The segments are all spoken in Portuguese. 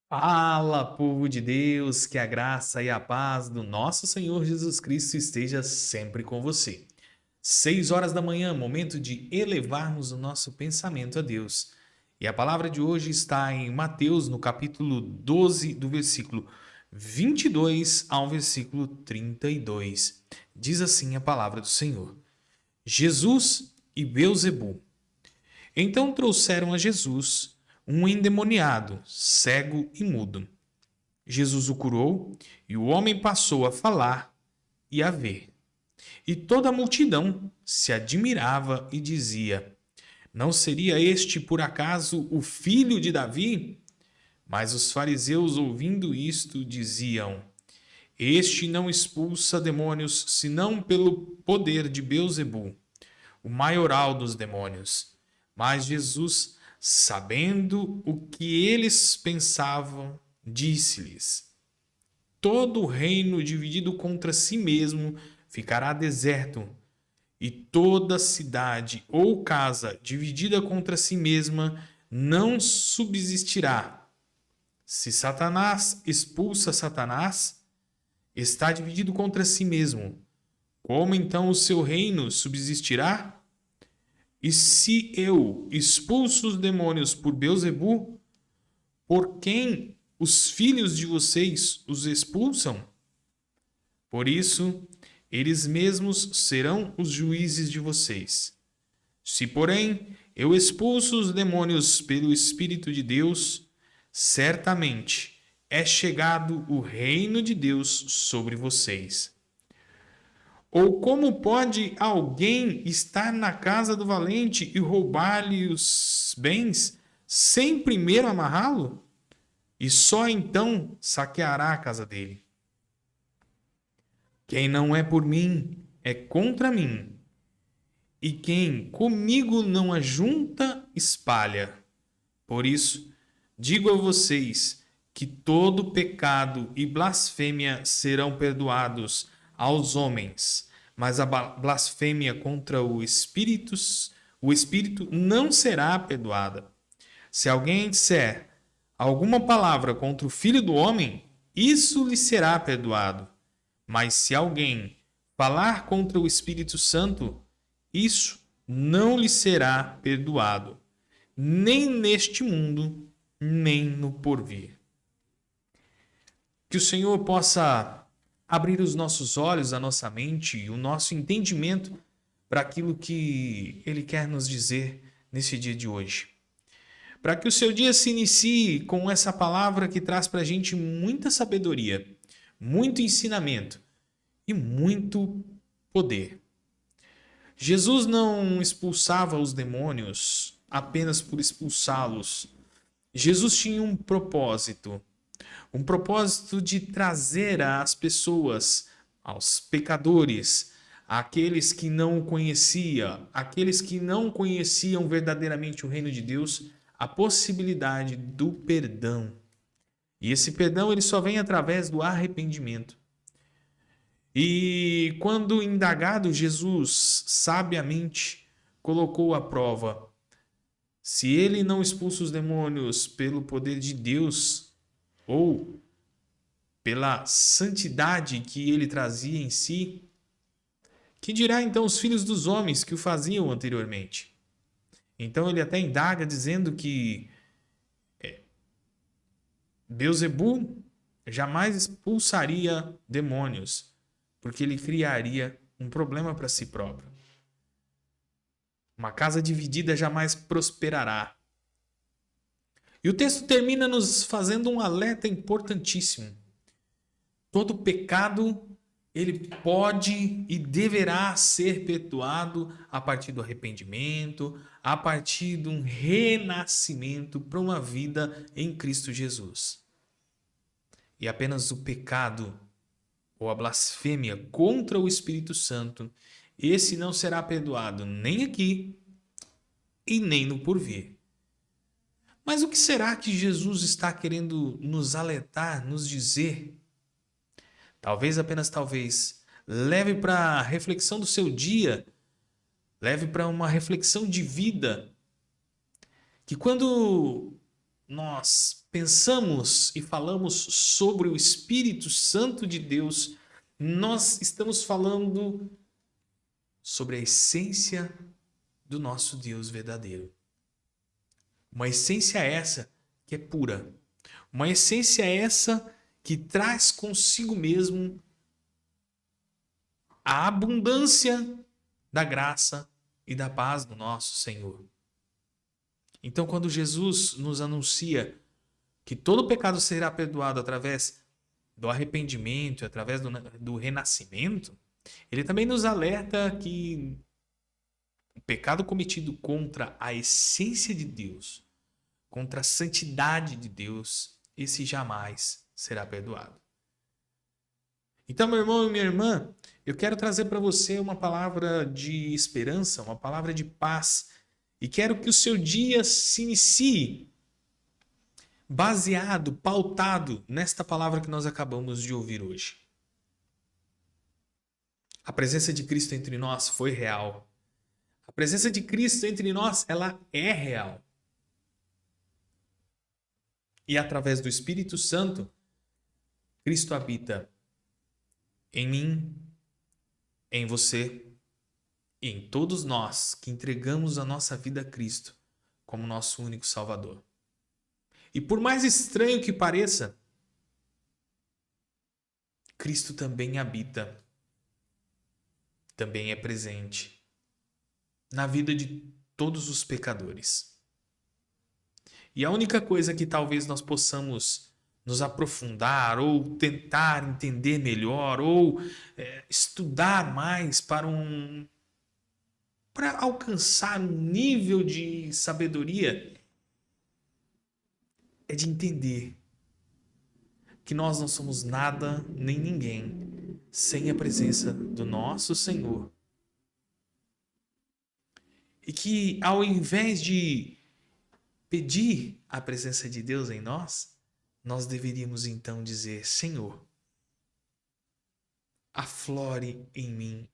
Fala, povo de Deus, que a graça e a paz do nosso Senhor Jesus Cristo esteja sempre com você. 6 horas da manhã, momento de elevarmos o nosso pensamento a Deus. E a palavra de hoje está em Mateus, no capítulo 12, do versículo 22 ao versículo 32. Diz assim a palavra do Senhor: Jesus e Beelzebul. Então trouxeram a Jesus um endemoniado, cego e mudo. Jesus o curou e o homem passou a falar e a ver. E toda a multidão se admirava e dizia: Não seria este por acaso o filho de Davi? Mas os fariseus, ouvindo isto, diziam: Este não expulsa demônios senão pelo poder de Beelzebul, o maioral dos demônios. Mas Jesus, sabendo o que eles pensavam, disse-lhes: Todo reino dividido contra si mesmo ficará deserto, e toda cidade ou casa dividida contra si mesma não subsistirá. Se Satanás expulsa Satanás, está dividido contra si mesmo. Como então o seu reino subsistirá? E se eu expulso os demônios por Beelzebul, por quem os filhos de vocês os expulsam? Por isso, eles mesmos serão os juízes de vocês. Se, porém, eu expulso os demônios pelo Espírito de Deus, certamente é chegado o reino de Deus sobre vocês. Ou como pode alguém estar na casa do valente e roubar-lhe os bens sem primeiro amarrá-lo? E só então saqueará a casa dele. Quem não é por mim é contra mim, e quem comigo não ajunta, espalha. Por isso, digo a vocês que todo pecado e blasfêmia serão perdoados aos homens, mas a blasfêmia contra o Espírito não será perdoada. Se alguém disser alguma palavra contra o Filho do Homem, isso lhe será perdoado. Mas se alguém falar contra o Espírito Santo, isso não lhe será perdoado, nem neste mundo, nem no porvir. Que o Senhor possa abrir os nossos olhos, a nossa mente e o nosso entendimento para aquilo que Ele quer nos dizer nesse dia de hoje. Para que o seu dia se inicie com essa palavra que traz para a gente muita sabedoria, muito ensinamento e muito poder. Jesus não expulsava os demônios apenas por expulsá-los. Jesus tinha um propósito de trazer às pessoas, aos pecadores, àqueles que não o conheciam, aqueles que não conheciam verdadeiramente o reino de Deus, a possibilidade do perdão. E esse perdão ele só vem através do arrependimento. E quando indagado, Jesus sabiamente colocou à prova: se ele não expulsa os demônios pelo poder de Deus ou pela santidade que ele trazia em si, que dirá então os filhos dos homens que o faziam anteriormente? Então ele até indaga dizendo que Beelzebul jamais expulsaria demônios, porque ele criaria um problema para si próprio. Uma casa dividida jamais prosperará. E o texto termina nos fazendo um alerta importantíssimo. Todo pecado ele pode e deverá ser perdoado a partir do arrependimento, a partir de um renascimento para uma vida em Cristo Jesus. E apenas o pecado ou a blasfêmia contra o Espírito Santo, esse não será perdoado nem aqui e nem no porvir. Mas o que será que Jesus está querendo nos alertar, nos dizer? Talvez, apenas talvez, leve para a reflexão do seu dia, leve para uma reflexão de vida, que quando nós pensamos e falamos sobre o Espírito Santo de Deus, nós estamos falando sobre a essência do nosso Deus verdadeiro. Uma essência essa que é pura. Uma essência essa que traz consigo mesmo a abundância da graça e da paz do nosso Senhor. Então, quando Jesus nos anuncia que todo pecado será perdoado através do arrependimento, através do renascimento, ele também nos alerta que o pecado cometido contra a essência de Deus, contra a santidade de Deus, esse jamais será perdoado. Então, meu irmão e minha irmã, eu quero trazer para você uma palavra de esperança, uma palavra de paz, e quero que o seu dia se inicie baseado, pautado nesta palavra que nós acabamos de ouvir hoje. A presença de Cristo entre nós foi real. A presença de Cristo entre nós, ela é real. E através do Espírito Santo, Cristo habita em mim, em você e em todos nós que entregamos a nossa vida a Cristo como nosso único Salvador. E por mais estranho que pareça, Cristo também habita, também é presente na vida de todos os pecadores. E a única coisa que talvez nós possamos nos aprofundar ou tentar entender melhor ou estudar mais para alcançar um nível de sabedoria é de entender que nós não somos nada nem ninguém sem a presença do nosso Senhor. E que ao invés de pedir a presença de Deus em nós, nós deveríamos então dizer: Senhor, aflore em mim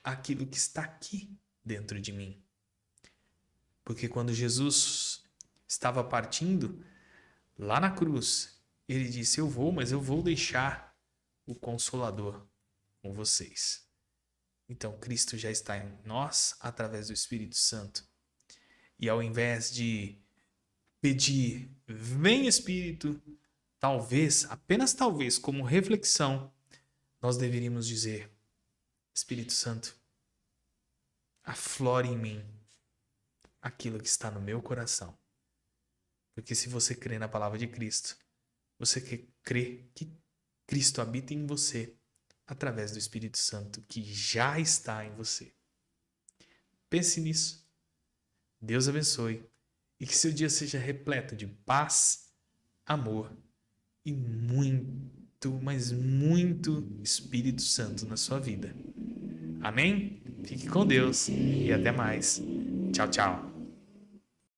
aquilo que está aqui dentro de mim. Porque quando Jesus estava partindo, lá na cruz, ele disse: eu vou, mas eu vou deixar o Consolador com vocês. Então, Cristo já está em nós através do Espírito Santo. E ao invés de pedir, vem Espírito, talvez, apenas talvez, como reflexão, nós deveríamos dizer: Espírito Santo, aflore em mim aquilo que está no meu coração. Porque se você crê na palavra de Cristo, você crê que Cristo habita em você através do Espírito Santo que já está em você. Pense nisso. Deus abençoe e que seu dia seja repleto de paz, amor e muito, mas muito Espírito Santo na sua vida. Amém? Fique com Deus e até mais. Tchau, tchau.